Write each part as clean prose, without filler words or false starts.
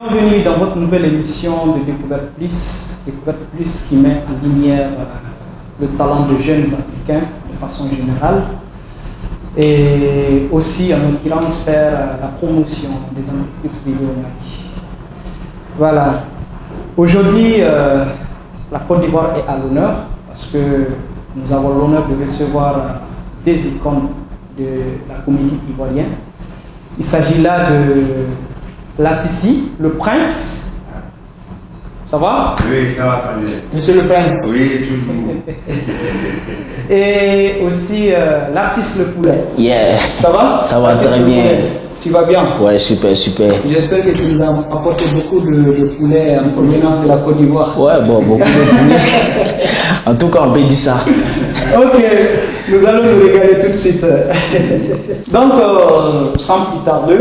Bienvenue dans votre nouvelle émission de Découverte Plus qui met en lumière le talent de jeunes africains de façon générale et aussi en l'occurrence faire la promotion des entreprises privées au Mali. Voilà. Aujourd'hui, la Côte d'Ivoire est à l'honneur parce que nous avons l'honneur de recevoir des icônes de la comédie ivoirienne. Il s'agit là de Lassisi, le prince. Ça va? Oui, ça va très bien. Monsieur le prince. Oui, toujours. Et aussi l'artiste Le Poulet. Yeah. Ça va? Ça va très bien. Tu vas bien? Ouais, super, super. J'espère que tu nous as apporté beaucoup de poulet en provenance de la Côte d'Ivoire. Ouais, bon, beaucoup de poulet. En tout cas, on peut dire ça. Ok, nous allons nous régaler tout de suite. Donc, sans plus tarder,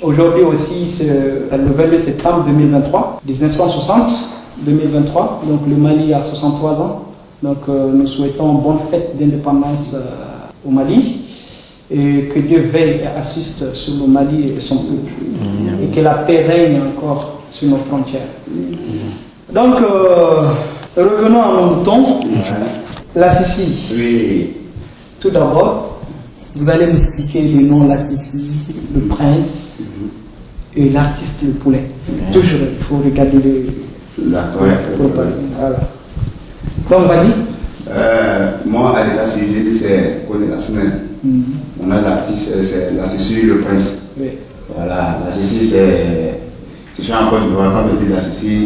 aujourd'hui aussi, c'est le 22 septembre 2023, 1960-2023, donc le Mali a 63 ans. Donc nous souhaitons bonne fête d'indépendance au Mali et que Dieu veille et assiste sur le Mali et son peuple et que la paix règne encore sur nos frontières. Donc revenons à nos moutons. Lassisi. Oui. Tout d'abord, vous allez m'expliquer le nom Lassisi, le prince et l'artiste Le Poulet. Toujours, il faut regarder les... D'accord. Voilà. Donc, vas-y. Moi, à l'état civil, c'est Côte de la semaine. On a l'artiste, c'est Lassisi, le prince. Oui. Voilà, Lassisi, c'est. Si je suis en Côte d'Ivoire, quand on dit Lassisi,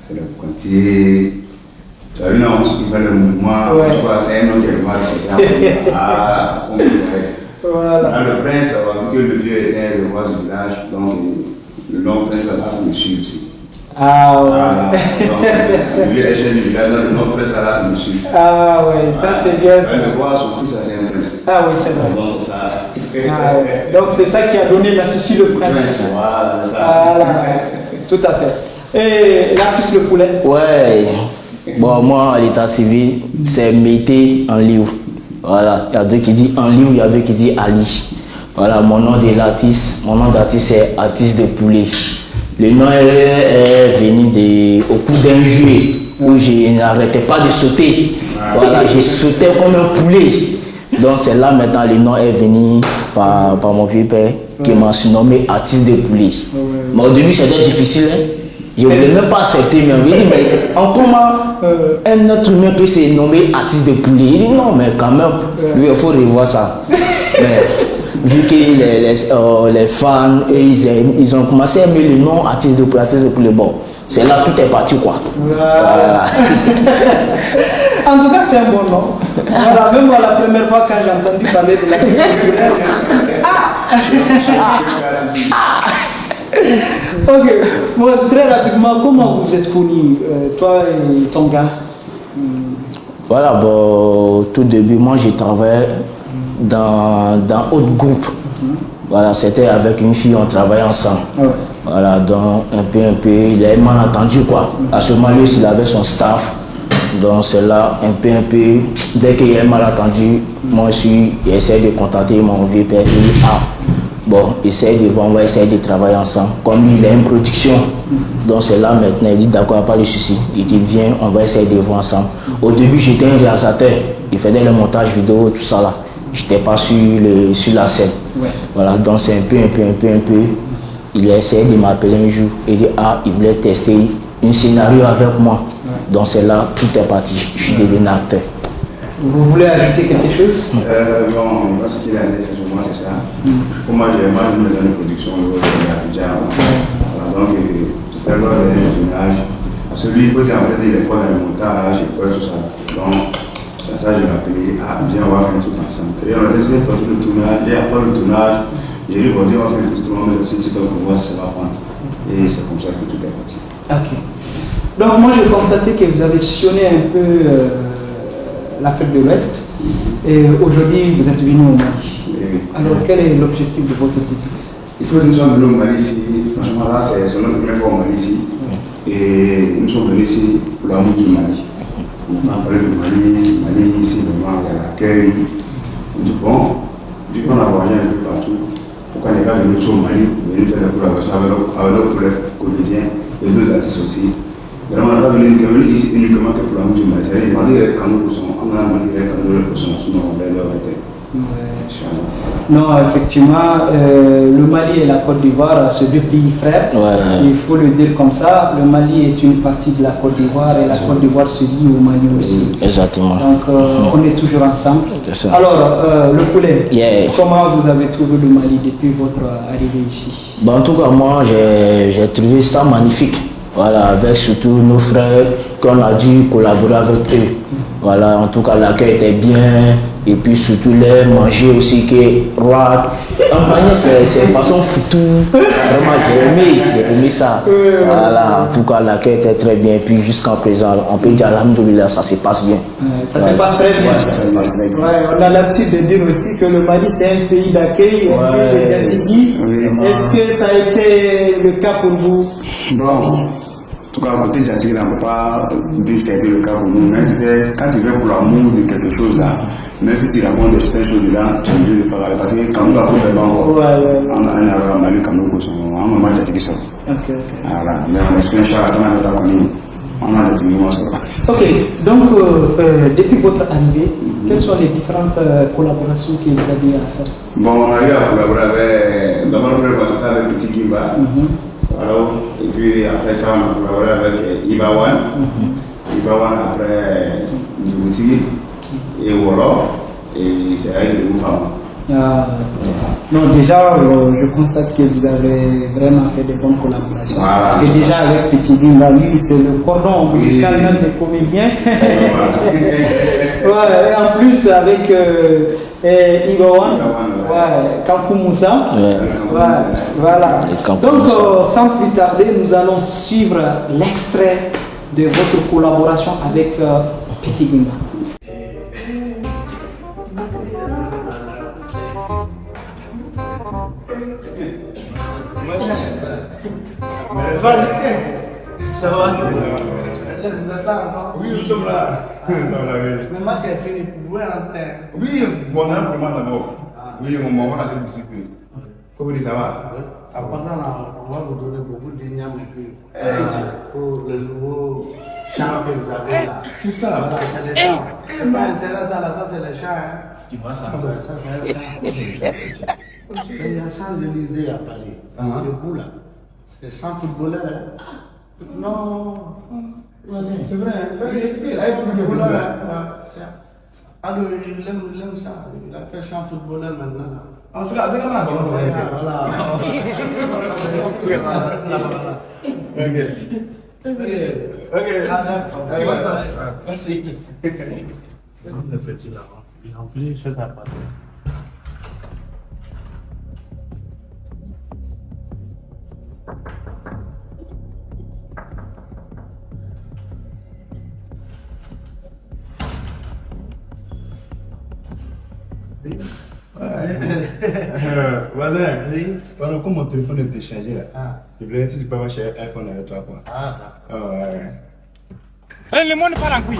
c'est le quantier. Tu as vu, non, il fait le mouvement, Ouais. tu vois, c'est un autre élément, etc. Ah, on dirait. Voilà. Le prince, vu que le vieux était le roi du village, donc le nom prince là, ça me suit aussi. Ah ouais. Voilà. Donc, le vieux est jeune du village, donc le nom prince là, ça me suit. Ah ouais, ça c'est bien. Le roi, son fils, ça c'est un prince. Ah oui, c'est vrai. Donc c'est ça. Ah ouais. Donc c'est ça qui a donné Lassisi, le prince. Voilà, c'est ça. Voilà, tout à fait. Et l'artiste Le Poulet. Ouais. Bon, moi, à l'état civil, c'est Mété en lieu. Voilà. Il y a deux qui disent en lieu, il y a deux qui disent Ali. Voilà, mon nom d'artiste, c'est artiste de poulet. Le nom est venu au coup d'un jeu où je n'arrêtais pas de sauter. Voilà, je sautais comme un poulet. Donc c'est là maintenant le nom est venu par mon vieux père qui m'a surnommé artiste de poulet. Mais au début c'était difficile. Hein. Je ne voulais même pas accepter, mais on me dit, mais en comment un autre humain peut se nommer artiste de poulet? Il dit non, mais quand même, il faut revoir ça. Mais, vu que les fans, ils ont commencé à aimer le nom artiste de poulet, bon, c'est là tout est parti quoi. Voilà. En tout cas, c'est un bon nom. Voilà, même moi, la première fois quand j'ai entendu parler de l'artiste Le Poulet, ok, bon, très rapidement, comment vous êtes connus, toi et ton gars? Voilà, bon, tout début, moi j'ai travaillé dans autre groupe. Voilà, c'était avec une fille, on travaillait ensemble. Ouais. Voilà, donc un peu, il a mal entendu quoi. À ce moment-là, il avait son staff. Donc c'est là, un peu, dès qu'il a mal entendu, moi j'essaie de contacter mon vieux père. Il dit, ah, bon, on va essayer de travailler ensemble. Comme il a une production, donc c'est là maintenant, il dit d'accord, pas de souci. Il dit viens, on va essayer de voir ensemble. Au début, j'étais un réalisateur, il faisait le montage vidéo, tout ça là. J'étais pas sur la scène. Ouais. Voilà, donc c'est un peu. Il a essayé de m'appeler un jour. Il dit ah, il voulait tester un scénario avec moi. Ouais. Donc c'est là, tout est parti. Je suis devenu acteur. Vous voulez ajouter quelque chose? Bon, moi, ce qu'il a dit sur moi, c'est ça. Pour moi, j'ai une maison de production au Abidjan. Voilà, donc, c'était lors des tournages. Parce que lui, il faut t'envoyer des fois dans le montage et tout ça. Donc, c'est ça, je l'ai appelé. Ah, bien, on va faire un truc ensemble. Et on a essayé de partir le tournage. Et après le tournage, j'ai dit, bon, on va faire un petit tournage, c'est un petit pour voir si ça va prendre. Et c'est comme ça que tout est parti. Ok. Donc moi, j'ai constaté que vous avez sillonné un peu l'Afrique de l'Ouest. Et aujourd'hui, vous êtes venu au Mali. Alors, quel est l'objectif de votre visite? Il faut que nous sommes venus au Mali ici. Franchement, là, c'est notre première fois au Mali ici. Et nous sommes venus ici pour l'amour du Mali. On a parlé du Mali ici, vraiment, il y a l'accueil. On dit bon, vu qu'on a voyagé un peu partout, pourquoi ne pas venir au Mali, venir faire la collaboration avec nos collègues comédiens et d'autres artistes aussi. Vraiment, on n'a pas venu ici uniquement que pour la musique malienne. C'est-à-dire, Mali est quand nous poussons, on a Mali est quand nous poussons, sinon on va leur tête. Non, effectivement, le Mali et la Côte d'Ivoire, c'est deux pays frères. Ouais. Il faut le dire comme ça. Le Mali est une partie de la Côte d'Ivoire et la Côte d'Ivoire se lie au Mali aussi. Exactement. Donc, on est toujours ensemble. C'est ça. Alors, le poulet, Yeah. comment vous avez trouvé le Mali depuis votre arrivée ici? Bon, en tout cas, moi, j'ai trouvé ça magnifique. Voilà, avec surtout nos frères qu'on a dû collaborer avec eux. Voilà, en tout cas, l'accueil était bien. Et puis surtout les manger aussi que roi. En manière, c'est façon foutu. Vraiment, j'ai aimé ça. Voilà, en tout cas, l'accueil était très bien. Et puis jusqu'à présent, on peut dire alhamdoulilah, ça se passe bien. Ça se passe très bien. Ouais, ça se passe très bien. Ouais, on a l'habitude de dire aussi que le Mali c'est un pays d'accueil, un pays de Gatigui. Est-ce que ça a été le cas pour vous? Bon. En tout cas, côté Djadji, on ne peut pas dire que c'était le cas pour nous. Mais tu sais, quand tu veux pour l'amour de quelque chose là, même si tu racontes des choses là, tu es obligé de faire aller. Parce que quand nous avons des banques, on a un Mali comme nous, on a un moment Djadji qui sort. Voilà, mais on explique ça, ça n'a pas connu. On a des trucs. Ok, donc depuis votre arrivée, quelles sont les différentes collaborations que vous avez à faire? Bon, on a eu à collaborer avec, d'abord, c'était avec Petit Gimba. Alors, et puis après ça, on a collaboré avec Ibawan. Ibawan après Djibouti et Wolo. Et c'est avec les femmes. Non, déjà, je constate que vous avez vraiment fait de bonnes collaborations. Voilà. Parce que déjà, avec Petit Gimba, lui, c'est le cordon ombilical même des comédiens. Ouais, et en plus, avec Ibawan, Kankou Moussa. Voilà. Donc, sans plus tarder, nous allons suivre l'extrait de votre collaboration avec Petit Gimba. Ça va? Je vous attends encore. Oui, nous sommes là. Le match est fini. Vous pouvez rentrer. Oui, bon, on a un problème d'abord. Oui, on va la discipline. Comment ça va? Pendant là, on va vous donner beaucoup de niam pour le nouveau chant que vous avez là. C'est ça. Voilà, c'est les chants. C'est pas intéressant là, ça c'est les chants. Hein. Tu vois ça? Ça c'est un chant. Il y a un Champs-Élysées à Paris. C'est vous là. C'est sans footballeur. Hein. Non. C'est vrai. Alors, il aime ça. Il a fait chant footballeur maintenant. Là. Ah, c'est là, c'est comme ça. Voilà. Ok. Merci. Le petit là, il remplit cet appareil. Voisin, pendant que mon téléphone est déchargé là, je voulais si tu peux avoir chez iPhone avec toi quoi. Ah, d'accord. Ouais. Le monde part en couille.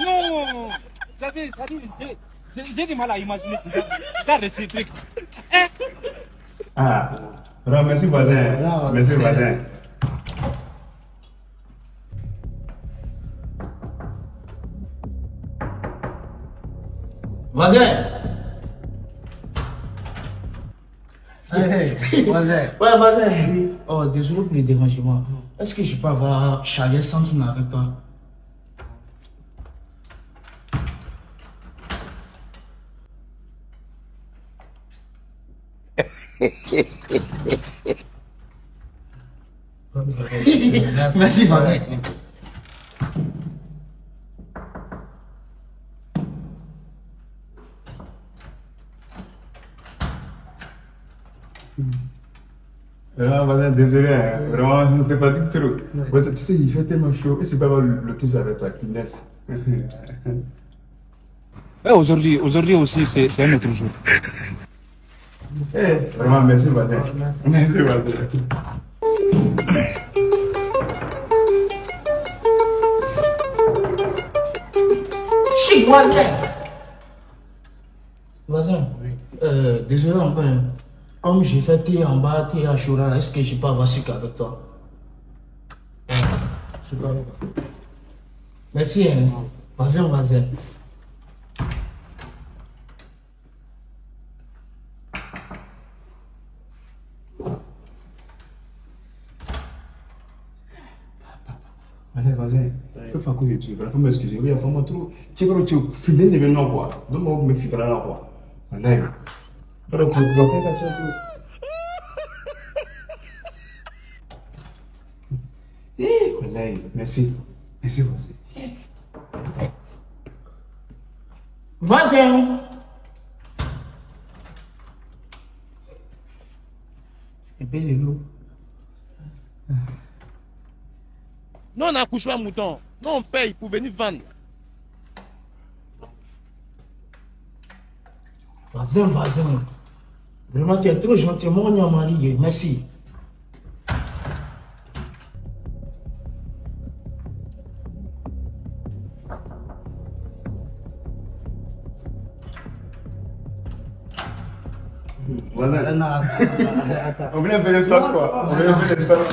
Non, j'ai du mal à imaginer ça de ces trucs. Ah, alors merci voisin. Merci voisin. Voisin! Hey, voisin! Ouais, voisin! Oh, désolé pour le dérangement. Est-ce que je peux avoir chargé Samsung avec toi? Merci, voisin. Vraiment, voisin, désolé, hein. Vraiment, c'était pas du tout. Tu sais, il fait tellement chaud. Et c'est pas le tout avec toi, finesse. Aujourd'hui aussi, c'est un autre jour. Vraiment, merci, voisin. Merci, voisin. Chic, voisin! Voisin, désolé encore. Comme j'ai fait thé en bas, thé à Choura, est-ce que je peux avoir sucre avec toi? Super. Merci. Hein. Vas-y, vas-y. Allez, vas-y. Fais faire quoi tu veux. Faut m'excuser. Oui, faut me trop. Tu veux que tu finis de venir quoi. Donc on me fera là quoi. Allez. Voilà, pour vous faire comme ça tout. Allez, merci. Merci, vas-y. Vas-y. Et puis les loups. Nous, on n'accouche pas mouton. Nous, on paye pour venir vendre. Vas-y, vas-y. Vraiment, tu es trop gentil. Mon mari, merci. Voilà. On vient faire le sauce quoi. On vient faire le sauce.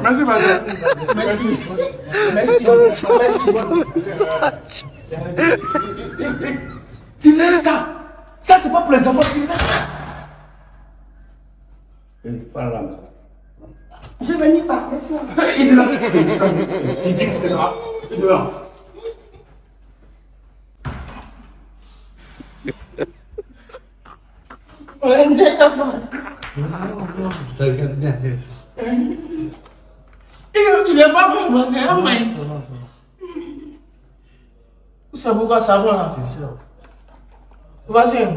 Merci, madame. Merci. Tu laisses ça. Ça, c'est pas pour les enfants. Tu laisses ça. Je vais venir par laisse-moi. Il est là. Il dit qu'il est là. Il est là. Tu n'es pas bon, c'est un main. C'est pourquoi ça va là, c'est sûr. Vas-y.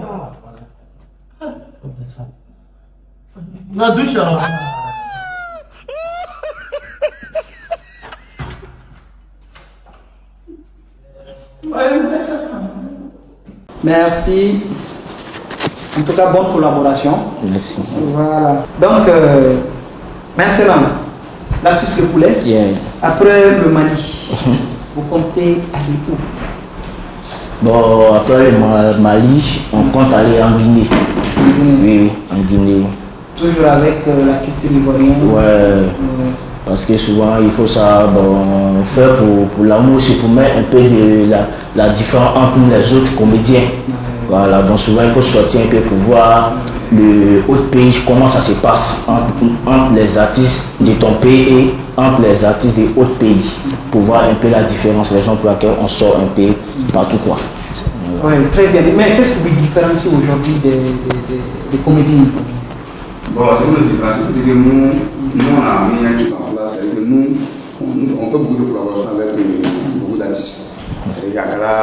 La douche alors. Merci. En tout cas, bonne collaboration. Merci. Voilà. Donc, maintenant, l'artiste de poulet, Yeah. après le Mali, vous comptez aller où? Bon, après le Mali, on compte aller en Guinée. Oui, en Guinée. Toujours avec la culture ivoirienne. Ouais. Parce que souvent, il faut ça bon, faire pour l'amour, c'est pour mettre un peu de la différence entre les autres comédiens. Voilà, donc souvent, il faut sortir un peu pour voir le autre pays, comment ça se passe entre les artistes de ton pays et entre les artistes des autres pays, pour voir un peu la différence, raison pour laquelle on sort un peu partout quoi. Oui, très bien. Mais qu'est-ce que vous différenciez aujourd'hui des comédies? Bon, c'est une différence. C'est que nous, on a mis un truc en place. C'est que nous, on fait beaucoup de collaboration avec beaucoup d'artistes. Il y a la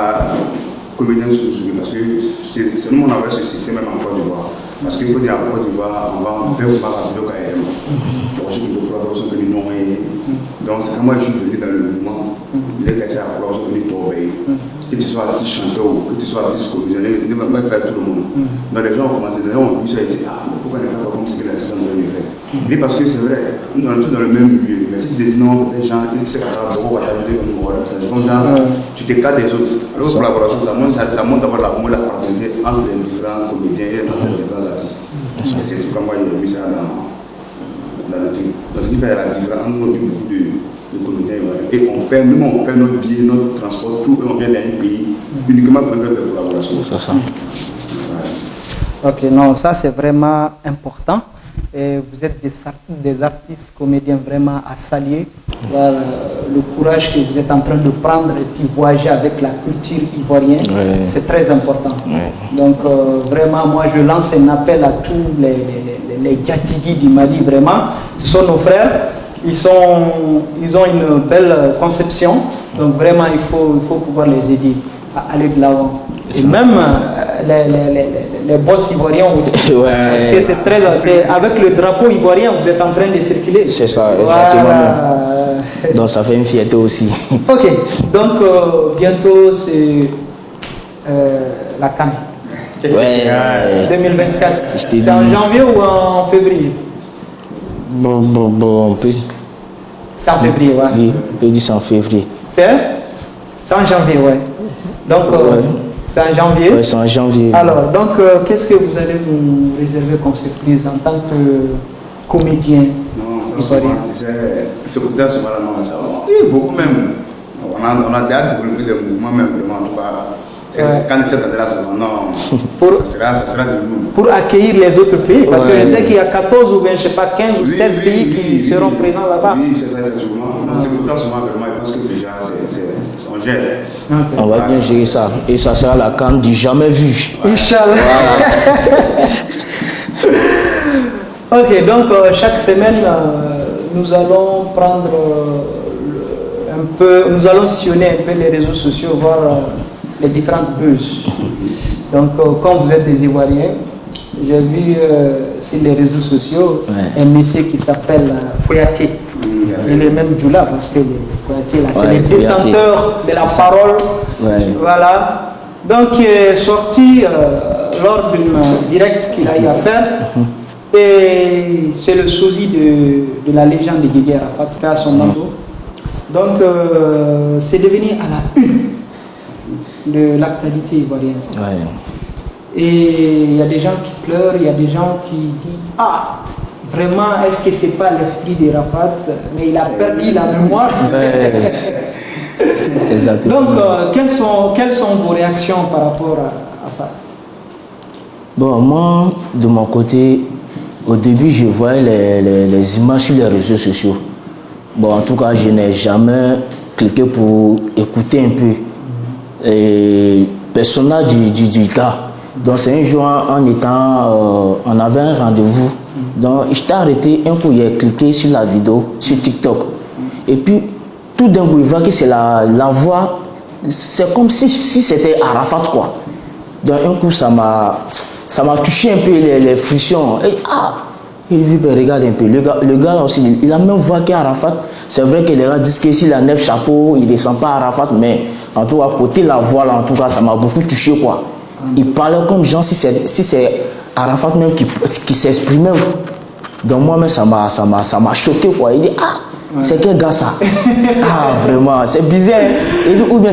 comédien sous parce que c'est nous, on avait ce système même en Côte d'Ivoire. Parce qu'il faut dire en Côte d'Ivoire, on va faire la vidéo quand même. Donc, j'ai beaucoup de collaboration que nous avons. Donc, c'est quand moi je suis venu dans le mouvement, il est cassé à la collaboration que nous avons. Que tu sois artiste chanteur ou que tu sois artiste comédien, ne va pas faire tout le monde. Donc les gens ont commencé, les gens ont vu ça et dit ah, pourquoi ne pas faire comme ce que l'assistant de faire. Mais parce que c'est vrai, nous on est tous dans le même milieu. Mais si tu dis non, les gens, ils savent pas pourquoi t'ajouter comme nous. Donc genre, tu t'écartes des autres. Alors la collaboration, ça montre d'abord la fraternité entre les différents comédiens et entre les différents artistes. Et c'est tout comme moi j'ai vu ça dans le truc. Parce qu'il fait la différence entre beaucoup de comédiens et on paie notre billet, notre transport, tout, et on vient d'un pays uniquement pour faire de collaboration. C'est ça. Ok, non, ça c'est vraiment important. Et vous êtes des artistes, comédiens vraiment à saluer. Voilà, le courage que vous êtes en train de prendre et puis voyager avec la culture ivoirienne, c'est très important. Donc vraiment, moi je lance un appel à tous les Djatigui du Mali, vraiment. Ce sont nos frères. Ils ont une belle conception, donc vraiment il faut pouvoir les aider à aller de l'avant. Et même les boss ivoiriens aussi, parce que c'est très, avec le drapeau ivoirien, vous êtes en train de circuler. C'est ça, exactement. Voilà. Donc ça fait une fierté aussi. Ok, donc bientôt c'est la CAN. Ouais. 2024. C'est en janvier ou en février? Bon, on peut. C'est en février, ouais. Oui, on peut dire c'est en février. C'est en janvier, ouais. Donc, Ouais. c'est en janvier. Ouais, c'est en janvier. Alors, donc, qu'est-ce que vous allez nous réserver comme surprise en tant que comédien? Non, ça souvent, c'est côté souvent là, ça va. Oui, beaucoup même. On a hâte de développer des mouvements même vraiment en tout cas. Ouais. Quand cette année-là, non, ça sera du lourd. Pour accueillir les autres pays, parce que Ouais. je sais qu'il y a 14 ou bien, je sais pas, 15 ou 16 pays qui seront présents là-bas. Oui, c'est ça, effectivement. C'est pour ça souvent, vraiment, je pense que déjà, on gère. On va bien gérer ça. Et ça sera la canne du jamais vu. Inch'Allah. Ok, donc chaque semaine, nous allons prendre nous allons sillonner un peu les réseaux sociaux, voir les différentes buzz. Donc, comme vous êtes des Ivoiriens, j'ai vu sur les réseaux sociaux un monsieur qui s'appelle Kouyaté. Il est même Djoula parce que Kouyaté, là, c'est le détenteur de la parole. Ouais. Voilà. Donc, il est sorti lors d'une direct qu'il a eu à faire. Et c'est le sosie de la légende de Guégué Arafat qui a son manteau. Donc, c'est devenu à la une de l'actualité ivoirienne. Ouais. Et il y a des gens qui pleurent, il y a des gens qui disent ah, vraiment, est-ce que c'est pas l'esprit d'Arafat? Mais il a perdu la mémoire. Ouais. Exactement. Donc, quelles sont vos réactions par rapport à ça? Bon, moi, de mon côté, au début, je voyais les images sur les réseaux sociaux. Bon, en tout cas, je n'ai jamais cliqué pour écouter un peu le personnage du gars. Donc, c'est un jour, on avait un rendez-vous. Donc, je t'ai arrêté un coup, j'ai cliqué sur la vidéo, sur TikTok. Et puis, tout d'un coup, il voit que c'est la voix, c'est comme si c'était Arafat, quoi. Donc, un coup, ça m'a touché un peu les frictions. Et, il dit, ben, regarde un peu. Le gars là aussi, il a même voix qu'Arafat. C'est vrai que les gars disent que s'il a 9 chapeaux, il ne descend pas Arafat, mais en tout cas, côté la voix là, en tout cas, ça m'a beaucoup touché, quoi. Il parlait comme genre si c'est Arafat même qui s'exprimait. Donc moi-même, ça m'a choqué, quoi. Il dit, c'est quel gars ça? Vraiment, c'est bizarre. Il dit, ou bien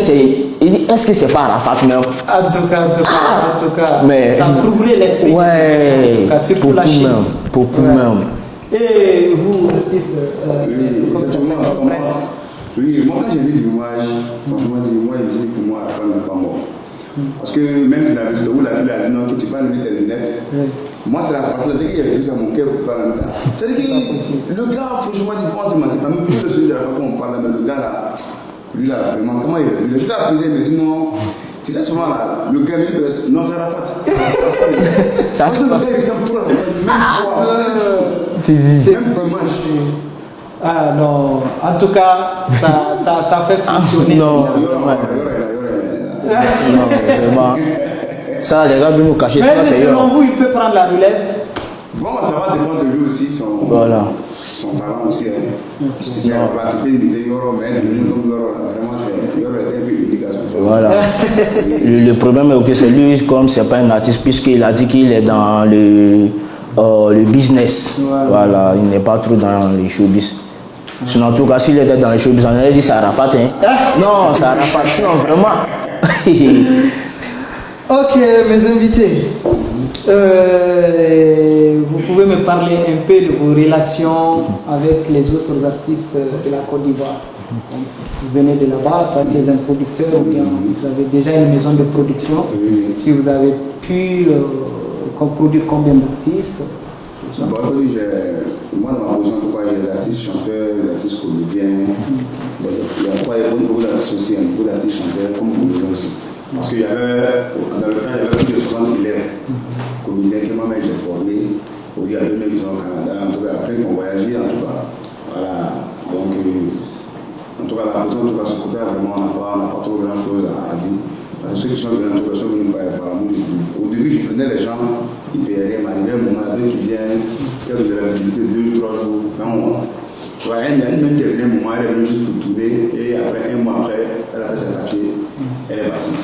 il dit, est-ce que c'est pas Arafat même? En tout cas, mais, ça a troublé l'esprit. Ouais, En tout cas, surtout la Chine. Beaucoup même. Et vous, justice, oui, moi quand j'ai vu l'image, franchement, moi je dis pour moi, la femme n'est pas morte. Parce que même dans la vidéo où la fille a dit non, que tu parles de tes lunettes, moi c'est la partie là, qu'il y a plus à mon cœur pour parler en même temps. C'est-à-dire que le gars, franchement, il pense que c'est pas même plus le sujet de la fois qu'on parle, mais le gars là, lui là, vraiment, comment il a vu? Le jour là, il m'a dit non. C'est ça souvent là, le gars dit non, c'est Arafat. Ça fait le gars, il s'en fout là, même fois, c'est même dommage. Ah non, en tout cas, ça fait fonctionner. Non, vraiment. Ça, les gars veulent nous cacher. Mais selon vous, il peut prendre la relève? Bon, ça va dépendre de lui aussi, son talent aussi. Si c'est un pratiquer une idée, mais vraiment, c'est un peu unique. Voilà. Le problème est que c'est lui, comme c'est pas un artiste, puisqu'il a dit qu'il est dans le business. Voilà, il n'est pas trop dans les showbiz. Sinon, en tout cas, s'il était dans les showbiz, on aurait dit c'est Arafat. Hein? Non, c'est Arafat. Sinon, vraiment. Ok, mes invités. Vous pouvez me parler un peu de vos relations avec les autres artistes de la Côte d'Ivoire. Vous venez de là-bas, toi tu es un producteur, ou bien vous avez déjà une maison de production. Si vous avez pu produire combien d'artistes? Bon, moi, dans ma position, j'ai des artistes chanteurs, des artistes comédiens. Il y a beaucoup d'artistes aussi, beaucoup d'artistes chanteurs comme comédiens aussi. Parce qu'il y avait, dans le temps, il y avait plus de 60 élèves comédiens que moi-même j'ai formés. Il y a 2 maisons au Canada, en tout cas, après qu'on voyageait, en tout cas. Voilà. Donc, en tout cas, la position, en tout cas, ce côté, vraiment, on n'a pas trop grand-chose à dire. Parce que ceux qui sont venus, en tout cas, sont venus par nous. Au début, je prenais les gens, ils ne payaient rien, mais arrivé un moment, il y a qui viennent, qui ont de la visibilité 2 ou 3 jours, 20 mois. Tu vois, elle même terminé un moment, elle est venue juste pour tourner, et après, un mois après, elle a fait ses papiers, elle est partie.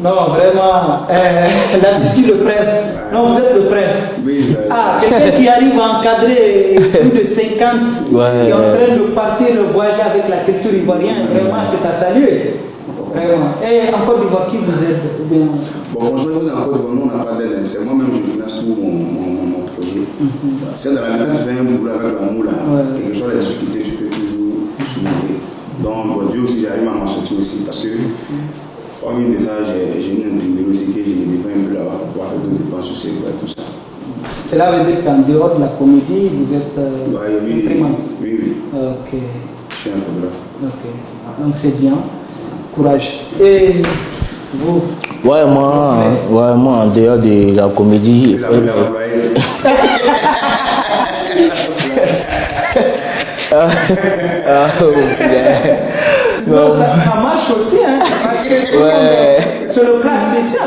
Non, vraiment, là, ici le prince. Non, vous êtes le prince. Oui, Quelqu'un qui arrive à encadrer plus de 50 Ouais. qui est en train de partir voyager avec la culture ivoirienne, vraiment, c'est à saluer. Vraiment. Et en Côte d'Ivoire, qui vous aide ou bien... Bon, franchement, en Côte d'Ivoire, nous, on n'a pas d'aide. C'est moi-même, je finance tout mon projet. C'est dans la même temps, tu fais un boulot avec l'amour, là, quelque chose de difficulté, tu peux toujours surmonter. Donc, bon, Dieu aussi, j'arrive à m'en sortir aussi. Parce que, parmi de ça, j'ai une imprimerie aussi que j'ai développé un peu là-bas pour pouvoir faire d'autres dépenses aussi, tout ça. Cela veut dire qu'en dehors de la comédie, vous êtes imprimante. Oui. Ok. Je suis un photographe. Ok. Donc c'est bien. Courage. Et vous? Ouais, moi, en dehors de la comédie, il La fait... Non, ça marche aussi, hein, parce que tout le monde, sur le plat spécial,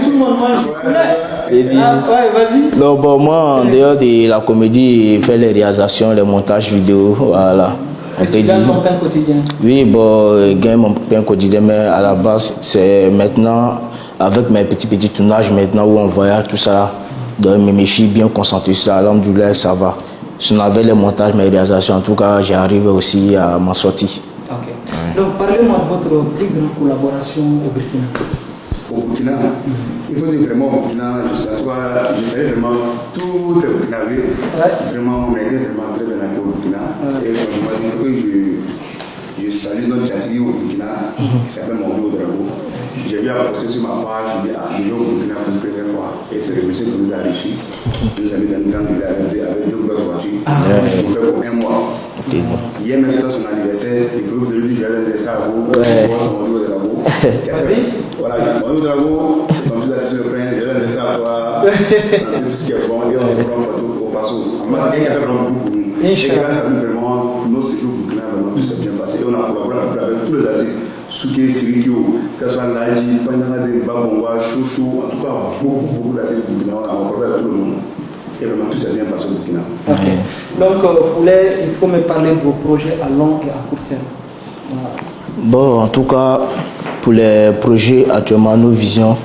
tout le monde mange du poulet. Ouais, vas-y. Non, bon, moi, en dehors de la comédie, il fait les réalisations, les montages vidéo, voilà. On te Tu dit. gagnes ton pain quotidien. Oui, bon, je gagne mon pain quotidien, mais à la base, c'est maintenant, avec mes petits tournages, maintenant où on voyage, tout ça, donc je me suis bien concentré sur ça, alhamdoulilah, ça va. Si on avait les montages, mes réalisations, en tout cas, j'arrive aussi à m'en sortir. Ok. Donc, parlez-moi de votre plus grande collaboration au Burkina. Au Burkina, il faut dire vraiment au Burkina, je savais vraiment tout est burkinabé. Vraiment, on a été vraiment très bien accueillis au Burkina. Et franchement, il faut que je salue notre Tchatigi au Burkina, qui s'appelle Maudou Drago. J'ai vu poster sur ma page, je dis ah, il est au Burkina pour la première fois. Et c'est le monsieur qui nous a reçus. Il nous a mis dans une grande ville avec deux grosses voitures. Je vous fais pour un mois. Hier, même c'était son anniversaire, et puis vous devez dire, je vais laisser à vous, Maudou Drago. Voilà, Maudou Drago, comme tu l'as dit sur le prince, je vais laisser à toi, santé tout ce qui est bon, et on se prend en photo au façon. Moi, c'est quelqu'un qui a fait vraiment beaucoup pour nous. Et grâce à nous, vraiment, nos séjours au Burkina, vraiment, tout s'est bien passé. Et on a collaboré avec tous les artistes. Souké, Sirikio, que ce soit Laji, Pandanade, Babongwa, Chouchou, en tout cas, beaucoup d'artistes au Burkina, on a collaboré avec tout le monde. Et vraiment, tout s'est bien passé au Burkina. Ok. Donc, il faut me parler de vos projets à long et à court terme. Voilà. Bon, en tout cas, pour les projets actuellement, nos visions,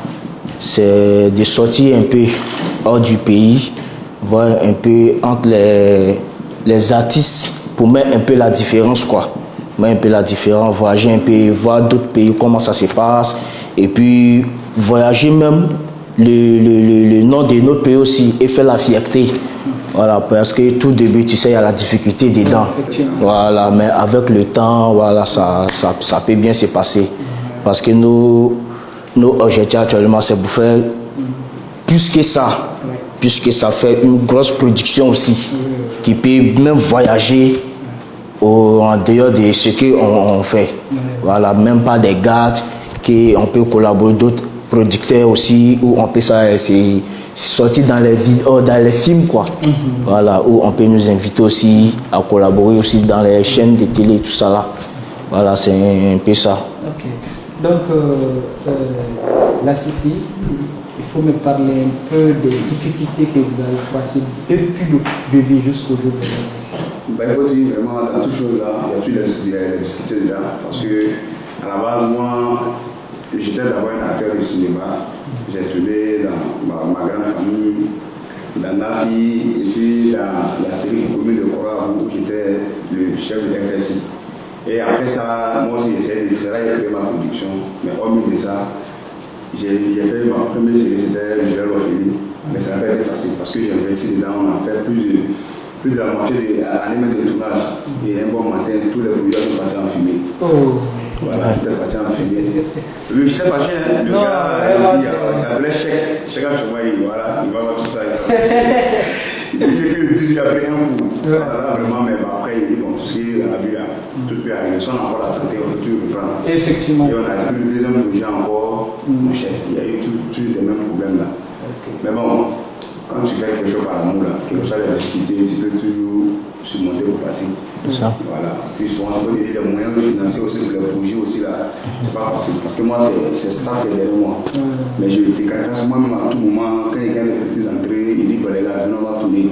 c'est de sortir un peu hors du pays, voir un peu entre les artistes pour mettre un peu la différence, quoi. Mettre un peu la différence, voyager un peu, voir d'autres pays, comment ça se passe, et puis voyager même le nom de notre pays aussi et faire la fierté. Voilà, parce que tout début, tu sais, il y a la difficulté dedans. Voilà, mais avec le temps, voilà, ça peut bien se passer. Parce que nos objectifs actuellement, c'est pour faire plus que ça. Puisque ça fait une grosse production aussi, qui peut même voyager en dehors de ce qu'on fait. Voilà, même pas des gardes, qu'on peut collaborer d'autres producteurs aussi, où on peut sortir dans les vidéos, dans les films, quoi. Voilà, où on peut nous inviter aussi à collaborer aussi dans les chaînes de télé, tout ça là. Voilà, c'est un peu ça. Ok. Donc, là, ici, il faut me parler un peu des difficultés que vous avez passées depuis le début jusqu'au jour d'aujourd'hui. Ben, il faut dire vraiment, dans toutes choses là, il y a toujours des difficultés dedans. Parce que, à la base, moi, j'étais d'abord un acteur de cinéma. J'ai tourné dans ma grande famille, dans Nafi, et puis dans la série commune de Cora, où j'étais le chef de FSI. Et après ça, moi aussi, j'essayais de créer ma production. Mais hormis de ça, j'ai fait ma première série, c'était Joël Ophélie. Mais ça n'a pas été facile parce que j'ai investi dedans, on a fait plus de la moitié de l'année de tournage. Et un bon matin, tous les producteurs sont partis en fumée. Voilà, tout est parti en fumée. Le chef pas cher, le gars, il s'appelait Chèque Choumaï, voilà, il va voir tout ça. Il dit que le 18 après un coup. Voilà, vraiment, mais après, il dit bon, tout ce qui est abus là, tout peut arriver. Si on a encore la santé, on peut tout reprendre. Effectivement. Et on a plus le deuxième projet encore, mon chef. Il y a eu tous les mêmes problèmes là. Mais bon, quand tu fais quelque chose par l'amour là, quelque chose de difficulté, tu peux toujours surmonter au parti. Ça. Voilà. Puis souvent, c'est pas les moyens financiers aussi pour les projets aussi là. C'est pas facile. Parce que moi, c'est staff qui est derrière moi. Mais je décarasse moi-même à tout moment. Quand il y a des petites entrées, il dit que les gars, on va tourner.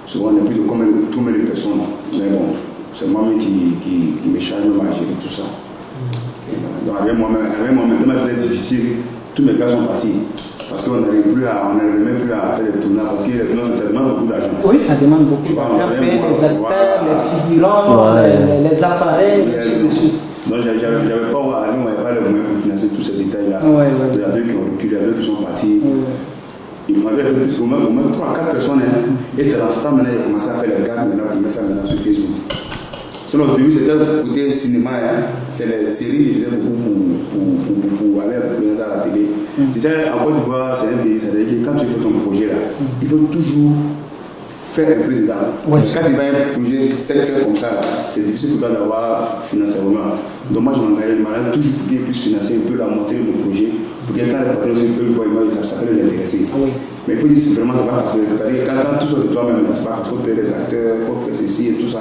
Souvent, on a plus de combien de personnes. Mais bon, c'est moi-même qui me charge de gérer tout ça. Donc, avec moi-même, c'était difficile. tous mes gars sont partis. Parce qu'on n'arrive même plus à faire les tournois parce que les tournois ça demande beaucoup d'argent. Oui, ça demande beaucoup d'argent. Les acteurs, les figurants, les appareils, donc j'avais pas les moyens pour financer tous ces détails-là. Il y a deux qui ont reculé, il y a deux qui sont partis. Il m'avait fait plus au moins 3-4 personnes. Et c'est dans ça maintenant j'ai commencé à faire les gars, maintenant je mets ça maintenant sur Facebook. Sinon au début c'était côté cinéma, c'est les séries que je faisais beaucoup pour aller à la télé. Tu sais, en Côte d'Ivoire, c'est un pays, c'est-à-dire que quand tu fais ton projet là, il faut toujours faire un peu dedans. Quand tu vas un projet secteur comme ça, c'est difficile pour toi d'avoir financièrement. Donc moi je m'engage toujours pour qu'il puisse financer un peu la montée de mon projet, pour que quand les patrons aussi peuvent voir, ça peut les intéresser. Mais il faut dire que vraiment c'est pas facile. Quand tout soit de toi-même, c'est pas facile, il faut payer les acteurs, il faut faire ceci et tout ça.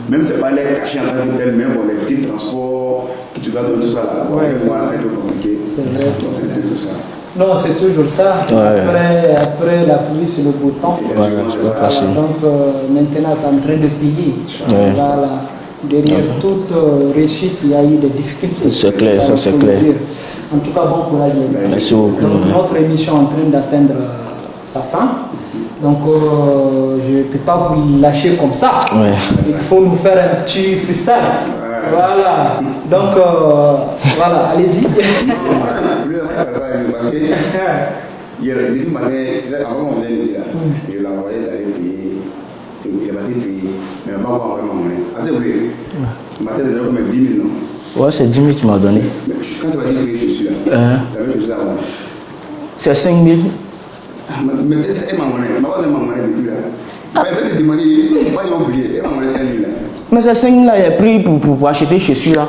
Même c'est pas les cachets en tant que tel, mais bon, les petits transports que tu dois donner tout ça là. Moi c'est un peu compliqué. C'est vrai. Donc c'est tout ça. Non, c'est toujours ça. Après la pluie, c'est le beau temps. C'est pas facile. Donc maintenant, c'est en train de payer. Voilà. Derrière toute réussite, il y a eu des difficultés. C'est clair, ça c'est clair. En tout cas, bon courage. Merci beaucoup. Donc, notre émission est en train d'atteindre sa fin. Donc, je ne peux pas vous lâcher comme ça. Il faut nous faire un petit freestyle. Voilà. Donc, voilà, allez-y. Parce que hier, début matin, avant on venait ici, je l'ai envoyé d'aller payer. Il est parti payer, mais on va pas envoyer ma monnaie. Ah, c'est vrai. Le matin, c'est comme 10 000, non? Ouais, c'est 10 000 que tu m'as donné. Mais quand tu vas dire que je suis là, tu as vu que je suis là. C'est 5 000. Mais elle m'a monnaie. Ma monnaie depuis là. Elle va te demander, pas y oublier. Elle m'a monnaie 5 000 là. Mais ces 5 000 là, il a pris pour acheter chaussures là.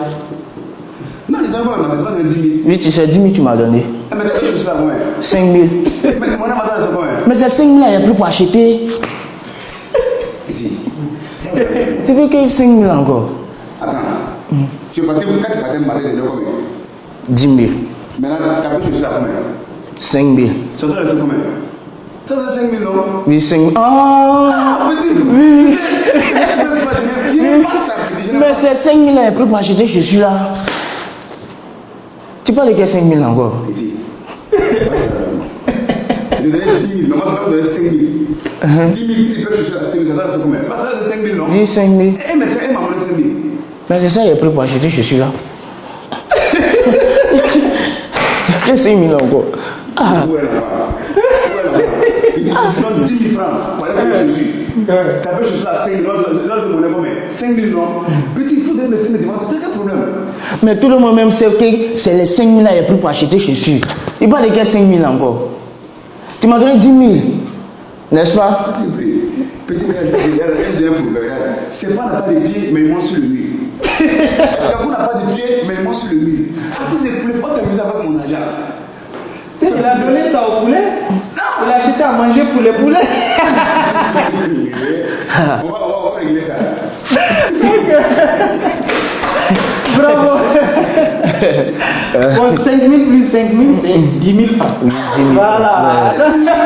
Non, je ne donne pas, je donne 10 000. Oui, tu sais, 10 000 tu m'as donné. Mais je suis là, combien? 5 000. Mais mon monnaie m'a donné c'est combien? Mais ces 5 000 là, il a pris pour acheter. Ici. Tu veux qu'il y ait 5 000 encore? Attends. Tu es parti, quand tu partais me battre, tu donnes combien? 10 000. Maintenant, tu as pris je suis là, combien? 5 000. Ça doit rester combien? Ça c'est 5 000, non? Oui, 5 000. Ah, petit. Oui. Mais c'est 5 000 là, il a pris pour acheter chaussures là. Tu parles de quel 5 000 encore? Petit. Je donne 10 000, normalement tu vas donner 5 000. 10 000, si tu peux chercher à 5 000, ça doit rester combien? C'est pas ça, c'est 5 000, non? Oui, 5 000. Eh, mais c'est elle m'a donné 5 000. Mais c'est ça, il a pris pour acheter chaussures là. Quel 5 000 encore? Ah. Où est la part? Il dit que je donne 10 000 francs pour aller payer chaussures. Tu as payé chaussures à 5 000, là c'est monnaie combien? 5 000, non? Petit, il faut donner 5 000 devant toi, quel problème? Mais tout le monde même sait que c'est les 5 000 là, il a pris pour acheter chaussures. Il parle de quel 5 000 encore? Tu m'as donné 10 000, n'est-ce pas? Petit, c'est pas n'a pas de pieds, mais il monte sur le mur. C'est n'a pas de pieds, mais il monte sur le mur. Artiste, je ne pouvais pas t'amuser avec mon argent. Il a donné ça au poulet? Il a acheté à manger pour les poulets? On va régler ça. Bravo. Bon, 5 000 plus 5 000, c'est 10 000 francs. Oui, 10 000 voilà.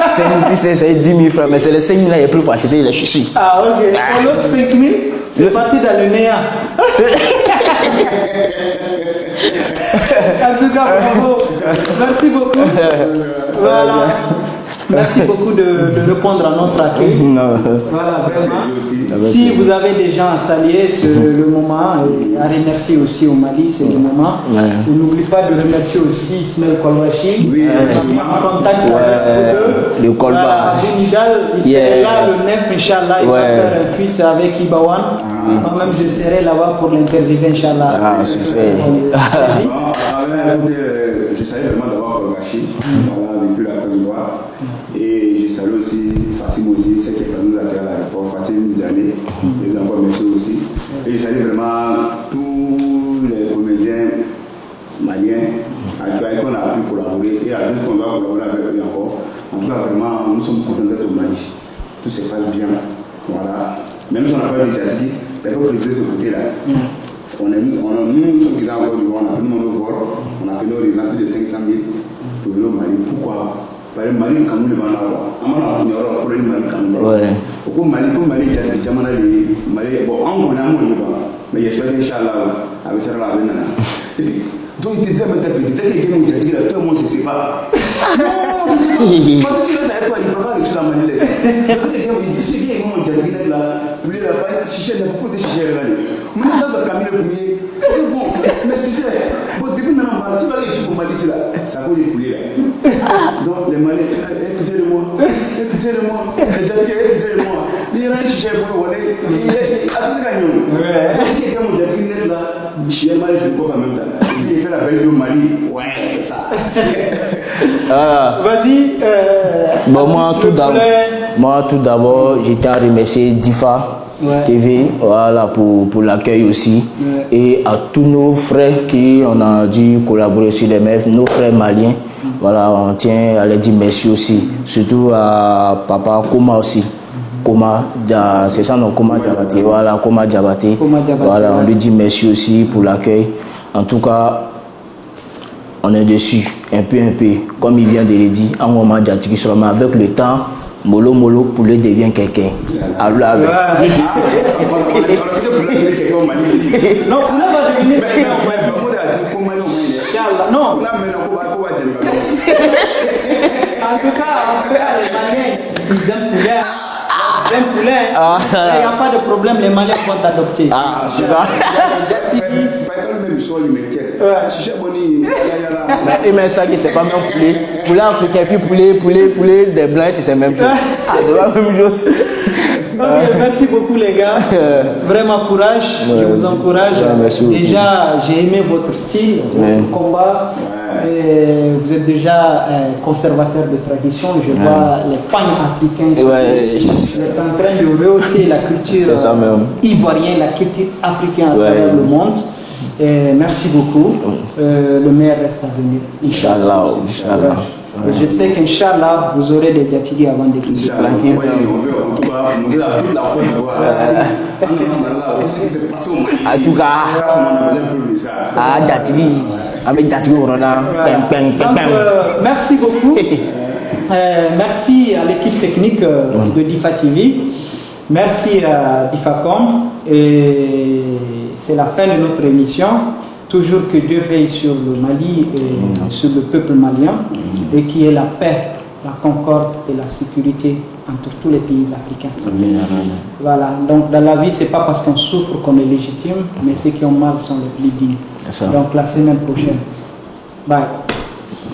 5 000 plus c'est 10 000 francs, mais c'est les 5 000 là, il a pris pour acheter les chaussures. Ah, ok. Pour l'autre 5 000, c'est parti dans le néant. En tout cas, bravo. Merci beaucoup. Voilà. Merci beaucoup de répondre à notre accueil. Voilà, vraiment. Si vous avez des gens à saluer, c'est le moment. À remercier aussi au Mali, c'est le moment. Et n'oublie pas de remercier aussi Ismaël Kolwachi. Oui, en contact avec eux. Le Kolba. Voilà, il serait là le 9, Inch'Allah. Il va faire un feat avec Ibawan. Moi-même, je serai là-bas pour l'interviewer, Inch'Allah. Ah, super. Je salue vraiment d'avoir Kolwachi depuis la Côte d'Ivoire. Et je salue aussi Fatim aussi, celle qui est nous accueillir à l'aéroport, Fatim Diané, et encore merci aussi. Et je salue vraiment tous les comédiens maliens avec qui on a pu collaborer et avec qui on va collaborer avec eux encore. En tout cas, vraiment, nous sommes contents d'être au Mali. Tout se passe bien. Voilà. Même si on n'a pas eu de Tati, il faut préciser ce côté-là. Nous sommes qui sont encore du Rwanda, on a pris nos vols, on a pris nos résidents plus de 500 000 pour venir au Mali. Pourquoi? Parce que Mali est comme le Mali. On a fait Mali comme le Mali. Mali est un Mali. Bon, on a un Mali. Mais j'espère qu'Inch'Allah, avec ça, la Donc il te dit à mettre petit, dès qu'il vient au Djadji, tout le monde se sépare. Non, je sais pas. Parce que si là, ça va être toi, il ne peut pas aller sur la manille. Je sais qu'il y a un Djadji là, poulet là, chiché, il faut te chicher là. Maintenant, ça a Camille le premier. C'est bon, mais si c'est. Bon, depuis maintenant, tu vas aller sur le Mali, c'est là. Ça cause des poulets là. Donc, les Maliens, écoutez de moi. Écoutez de moi. Les Djadji, écoutez de moi. Il y a un chiché pour le Wallé. Il est assez gagnant. Il y a un Djadji là. Chiché, Mali, il faut pas en même temps. Il fait la belle au Mali. Ouais, c'est ça. Vas-y. Bon, moi, tout d'abord, je tiens à remercier Difa TV voilà, pour l'accueil aussi. Et à tous nos frères qui on a dû collaborer sur les MEF, nos frères maliens. Voilà, on tient à leur dire merci aussi. Surtout à papa Koma aussi. Koma, c'est ça, non, Koma Diabaté. Voilà, Koma Diabaté. Voilà, on lui dit merci aussi pour l'accueil. En tout cas, on est dessus, un peu, comme il vient de le dire, en moment d'attirer sur mais avec le temps, Molo poulet devient quelqu'un. Non, poulet va devenir non. En tout cas, les Maliens, ils aiment poulet. Ils aiment poulet. Il n'y a pas de problème, les Maliens vont t'adopter. Mais ça qui c'est pas même poulet. Poulet africain, puis poulet des blancs, c'est la même chose. C'est pas la même chose. Merci beaucoup les gars. Vraiment courage. Je vous encourage. Déjà, j'ai aimé votre style, votre combat. Vous êtes déjà conservateur de tradition. Je vois les pagnes africains. Vous êtes en train de rehausser la culture ivoirienne, la culture africaine à travers le monde. Merci beaucoup. Le meilleur reste à venir. Inch'Allah. Je sais qu'Inch'Allah, vous aurez des Diatili avant de quitter. En tout cas, merci beaucoup. Merci à l'équipe technique de Difa TV. Merci à Difacom. Et c'est la fin de notre émission. Toujours que Dieu veille sur le Mali et sur le peuple malien et qu'il y ait la paix, la concorde et la sécurité entre tous les pays africains. Voilà, donc dans la vie, ce n'est pas parce qu'on souffre qu'on est légitime, mais ceux qui ont mal sont les plus dignes. Donc la semaine prochaine. Bye.